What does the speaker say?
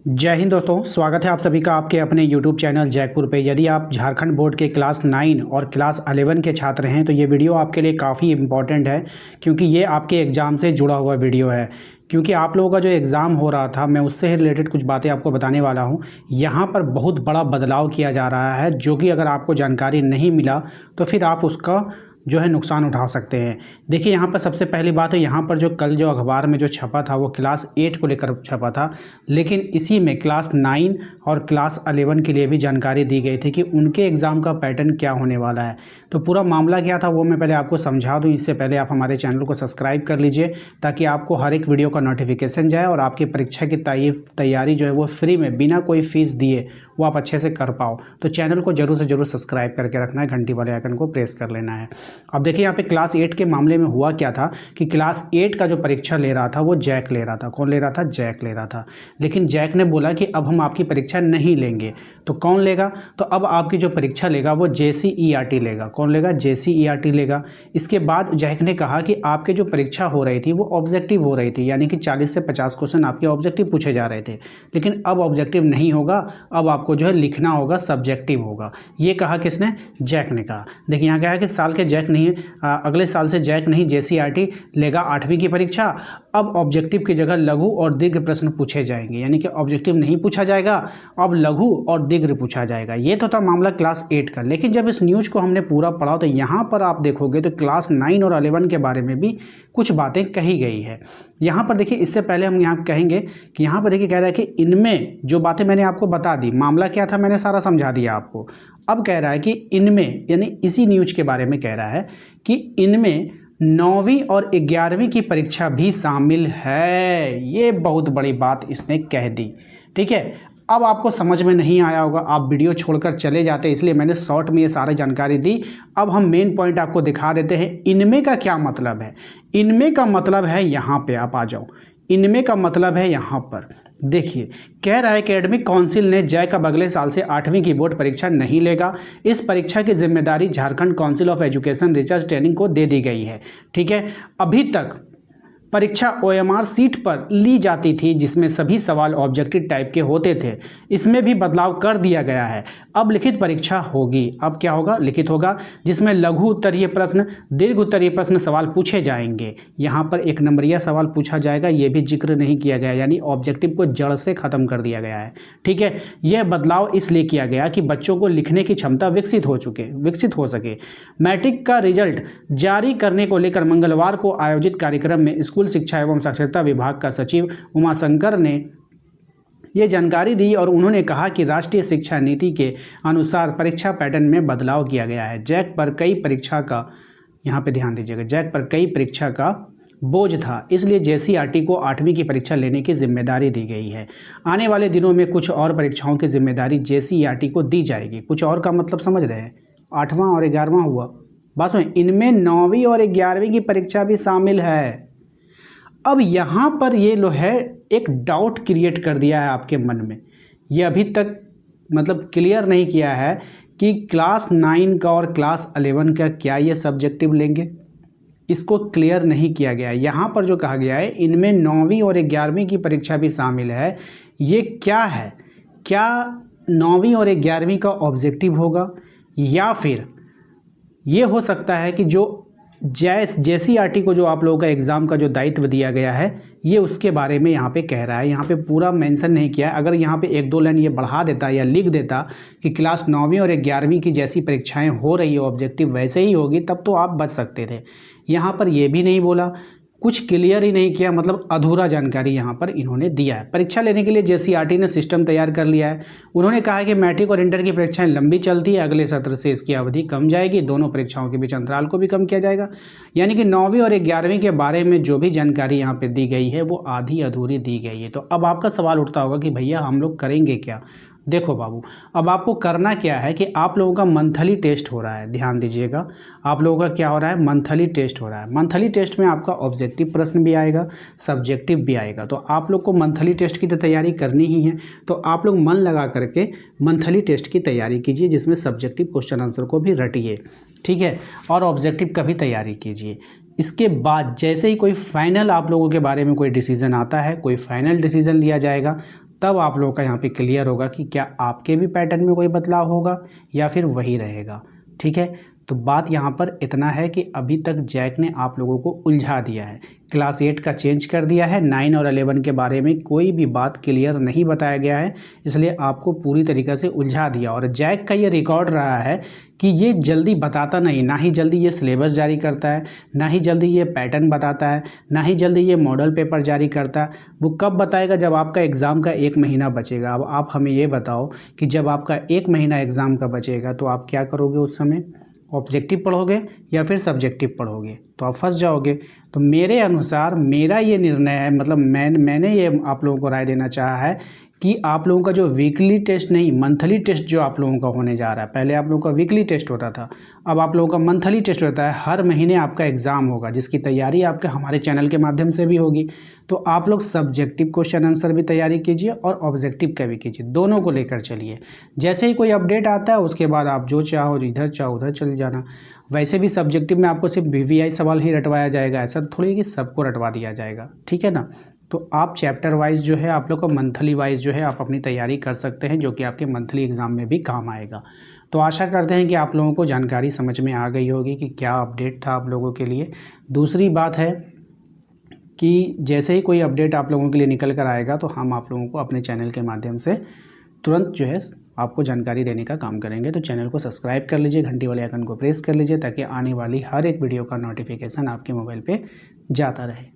जय हिंद दोस्तों, स्वागत है आप सभी का आपके अपने YouTube चैनल जयपुर पे। यदि आप झारखंड बोर्ड के क्लास 9 और क्लास 11 के छात्र हैं तो ये वीडियो आपके लिए काफ़ी इम्पॉर्टेंट है, क्योंकि ये आपके एग्ज़ाम से जुड़ा हुआ वीडियो है। क्योंकि आप लोगों का जो एग्ज़ाम हो रहा था, मैं उससे ही रिलेटेड कुछ बातें आपको बताने वाला हूँ। यहाँ पर बहुत बड़ा बदलाव किया जा रहा है, जो कि अगर आपको जानकारी नहीं मिला तो फिर आप उसका जो है नुकसान उठा सकते हैं। देखिए, यहाँ पर सबसे पहली बात है, यहाँ पर जो कल जो अखबार में जो छपा था वो क्लास 8 को लेकर छपा था, लेकिन इसी में क्लास 9 और क्लास 11 के लिए भी जानकारी दी गई थी कि उनके एग्ज़ाम का पैटर्न क्या होने वाला है। तो पूरा मामला क्या था वो मैं पहले आपको समझा दूं। इससे पहले आप हमारे चैनल को सब्सक्राइब कर लीजिए, ताकि आपको हर एक वीडियो का नोटिफिकेशन जाए और आपकी परीक्षा की तैयारी जो है वो फ्री में बिना कोई फीस दिए वो आप अच्छे से कर पाओ। तो चैनल को जरूर से जरूर सब्सक्राइब करके रखना है, घंटी वाले आइकन को प्रेस कर लेना है। अब देखिए, यहाँ पे क्लास 8 के मामले में हुआ क्या था कि क्लास 8 का जो परीक्षा ले रहा था वो जैक ले रहा था। कौन ले रहा था? जैक ले रहा था। लेकिन जैक ने बोला कि अब हम आपकी परीक्षा नहीं लेंगे। तो कौन लेगा? तो अब आपकी जो परीक्षा लेगा वो JCERT लेगा। कौन लेगा? JCERT लेगा। इसके बाद जैक ने कहा कि आपके जो परीक्षा हो रही थी वो ऑब्जेक्टिव हो रही थी, यानी कि 40 से 50 क्वेश्चन आपके ऑब्जेक्टिव पूछे जा रहे थे, लेकिन अब ऑब्जेक्टिव नहीं होगा, अब आपको जो है लिखना होगा, सब्जेक्टिव होगा। ये कहा किसने? जैक ने कहा। देखिए, यहाँ क्या है कि साल के जैक नहीं, अगले साल से जैक नहीं, JCERT लेगा 8वीं की परीक्षा। अब ऑब्जेक्टिव की जगह लघु और दीर्घ प्रश्न पूछे जाएंगे, यानी कि ऑब्जेक्टिव नहीं पूछा जाएगा, अब लघु और दीर्घ पूछा जाएगा। ये तो था मामला क्लास 8 का। लेकिन जब इस न्यूज़ को हमने पूरा पढ़ा तो यहाँ पर आप देखोगे तो क्लास 9 और 11 के बारे में भी कुछ बातें कही गई है। यहाँ पर देखिए, इससे पहले हम यहाँ कहेंगे कि यहाँ पर देखिए कह रहा है कि इनमें जो बातें मैंने आपको बता दी, मामला क्या था मैंने सारा समझा दिया आपको। अब कह रहा है कि इनमें, यानी इसी न्यूज़ के बारे में कह रहा है कि इनमें 9वीं और 11वीं की परीक्षा भी शामिल है। ये बहुत बड़ी बात इसने कह दी। ठीक है, अब आपको समझ में नहीं आया होगा, आप वीडियो छोड़कर चले जाते, इसलिए मैंने शॉर्ट में ये सारी जानकारी दी। अब हम मेन पॉइंट आपको दिखा देते हैं। इनमें का क्या मतलब है? इनमें का मतलब है, यहाँ पे आप आ जाओ, इनमें का मतलब है यहाँ पर देखिए, कह रहा है कि एकेडमिक काउंसिल ने जैक अब अगले साल से 8वीं की बोर्ड परीक्षा नहीं लेगा। इस परीक्षा की जिम्मेदारी Jharkhand council of education research training को दे दी गई है। ठीक है, अभी तक परीक्षा OMR सीट पर ली जाती थी, जिसमें सभी सवाल ऑब्जेक्टिव टाइप के होते थे। इसमें भी बदलाव कर दिया गया है। अब लिखित परीक्षा होगी। अब क्या होगा? लिखित होगा, जिसमें लघु उत्तरीय प्रश्न, दीर्घ उत्तरीय प्रश्न सवाल पूछे जाएंगे। यहाँ पर 1 नंबरिया सवाल पूछा जाएगा, ये भी जिक्र नहीं किया गया, यानी ऑब्जेक्टिव को जड़ से खत्म कर दिया गया है। ठीक है, यह बदलाव इसलिए किया गया कि बच्चों को लिखने की क्षमता विकसित हो सके। मैट्रिक का रिजल्ट जारी करने को लेकर मंगलवार को आयोजित कार्यक्रम में स्कूल शिक्षा एवं साक्षरता विभाग का सचिव उमाशंकर ने ये जानकारी दी और उन्होंने कहा कि राष्ट्रीय शिक्षा नीति के अनुसार परीक्षा पैटर्न में बदलाव किया गया है। जैक पर कई परीक्षा का, यहाँ पे ध्यान दीजिएगा, जैक पर कई परीक्षा का बोझ था, इसलिए JCERT को 8वीं की परीक्षा लेने की जिम्मेदारी दी गई है। आने वाले दिनों में कुछ और परीक्षाओं की जिम्मेदारी JCERT को दी जाएगी। कुछ और का मतलब समझ रहे हैं? 8वां और 11वां हुआ, बस में इनमें 9वीं और 11वीं की परीक्षा भी शामिल है। अब यहाँ पर ये लो है, एक डाउट क्रिएट कर दिया है आपके मन में। ये अभी तक मतलब क्लियर नहीं किया है कि क्लास 9 का और क्लास 11 का क्या ये सब्जेक्टिव लेंगे, इसको क्लियर नहीं किया गया है। यहाँ पर जो कहा गया है इनमें 9वीं और 11वीं की परीक्षा भी शामिल है, ये क्या है? क्या 9वीं और 11वीं का ऑब्जेक्टिव होगा, या फिर ये हो सकता है कि जो JCERT को जो आप लोगों का एग्ज़ाम का जो दायित्व दिया गया है, ये उसके बारे में यहाँ पे कह रहा है। यहाँ पे पूरा मेंशन नहीं किया है। अगर यहाँ पे 1-2 लाइन ये बढ़ा देता या लिख देता कि क्लास 9वीं और 11वीं की जैसी परीक्षाएं हो रही है, ऑब्जेक्टिव वैसे ही होगी, तब तो आप बच सकते थे। यहाँ पर ये भी नहीं बोला, कुछ क्लियर ही नहीं किया, मतलब अधूरा जानकारी यहाँ पर इन्होंने दिया है। परीक्षा लेने के लिए JCERT ने सिस्टम तैयार कर लिया है। उन्होंने कहा है कि मैट्रिक और इंटर की परीक्षाएं लंबी चलती है, अगले सत्र से इसकी अवधि कम जाएगी, दोनों परीक्षाओं के बीच अंतराल को भी कम किया जाएगा। यानी कि 9वीं और 11वीं के बारे में जो भी जानकारी यहाँ पर दी गई है वो आधी अधूरी दी गई है। तो अब आपका सवाल उठता होगा कि भैया हम लोग करेंगे क्या? देखो बाबू, अब आपको करना क्या है कि आप लोगों का मंथली टेस्ट हो रहा है। ध्यान दीजिएगा, आप लोगों का क्या हो रहा है? मंथली टेस्ट हो रहा है। मंथली टेस्ट में आपका ऑब्जेक्टिव प्रश्न भी आएगा, सब्जेक्टिव भी आएगा। तो आप लोग को मंथली टेस्ट की तो तैयारी करनी ही है। तो आप लोग मन लगा करके मंथली टेस्ट की तैयारी कीजिए, जिसमें सब्जेक्टिव क्वेश्चन आंसर को भी रटिए। ठीक है, और ऑब्जेक्टिव का भी तैयारी कीजिए। इसके बाद जैसे ही कोई फाइनल आप लोगों के बारे में कोई डिसीजन आता है, कोई फाइनल डिसीजन लिया जाएगा, तब आप लोगों का यहाँ पे क्लियर होगा कि क्या आपके भी पैटर्न में कोई बदलाव होगा या फिर वही रहेगा। ठीक है, तो बात यहाँ पर इतना है कि अभी तक जैक ने आप लोगों को उलझा दिया है। क्लास 8 का चेंज कर दिया है, 9 और 11 के बारे में कोई भी बात क्लियर नहीं बताया गया है, इसलिए आपको पूरी तरीक़े से उलझा दिया। और जैक का ये रिकॉर्ड रहा है कि ये जल्दी बताता नहीं, ना ही जल्दी ये सिलेबस जारी करता है, ना ही जल्दी ये पैटर्न बताता है, ना ही जल्दी ये मॉडल पेपर जारी करता है। वो कब बताएगा? जब आपका एग्ज़ाम का 1 महीना बचेगा। अब आप हमें ये बताओ कि जब आपका 1 महीना एग्ज़ाम का बचेगा तो आप क्या करोगे उस समय? ऑब्जेक्टिव पढ़ोगे या फिर सब्जेक्टिव पढ़ोगे? तो आप फंस जाओगे। तो मेरे अनुसार मेरा ये निर्णय है, मतलब मैंने ये आप लोगों को राय देना चाहा है कि आप लोगों का जो वीकली टेस्ट नहीं, मंथली टेस्ट जो आप लोगों का होने जा रहा है, पहले आप लोगों का वीकली टेस्ट होता था, अब आप लोगों का मंथली टेस्ट होता है। हर महीने आपका एग्ज़ाम होगा, जिसकी तैयारी आपके हमारे चैनल के माध्यम से भी होगी। तो आप लोग सब्जेक्टिव क्वेश्चन आंसर भी तैयारी कीजिए और ऑब्जेक्टिव का भी कीजिए, दोनों को लेकर चलिए। जैसे ही कोई अपडेट आता है उसके बाद आप जो चाहो इधर चाहो उधर चले जाना। वैसे भी सब्जेक्टिव में आपको सिर्फ VVI सवाल ही रटवाया जाएगा, ऐसा थोड़ी है कि सबको रटवा दिया जाएगा। ठीक है ना? तो आप चैप्टर वाइज जो है आप लोग को मंथली वाइज जो है आप अपनी तैयारी कर सकते हैं, जो कि आपके मंथली एग्ज़ाम में भी काम आएगा। तो आशा करते हैं कि आप लोगों को जानकारी समझ में आ गई होगी कि क्या अपडेट था आप लोगों के लिए। दूसरी बात है कि जैसे ही कोई अपडेट आप लोगों के लिए निकल कर आएगा तो हम आप लोगों को अपने चैनल के माध्यम से तुरंत जो है आपको जानकारी देने का काम करेंगे। तो चैनल को सब्सक्राइब कर लीजिए, घंटी वाले आइकन को प्रेस कर लीजिए, ताकि आने वाली हर एक वीडियो का नोटिफिकेशन आपके मोबाइल पे जाता रहे।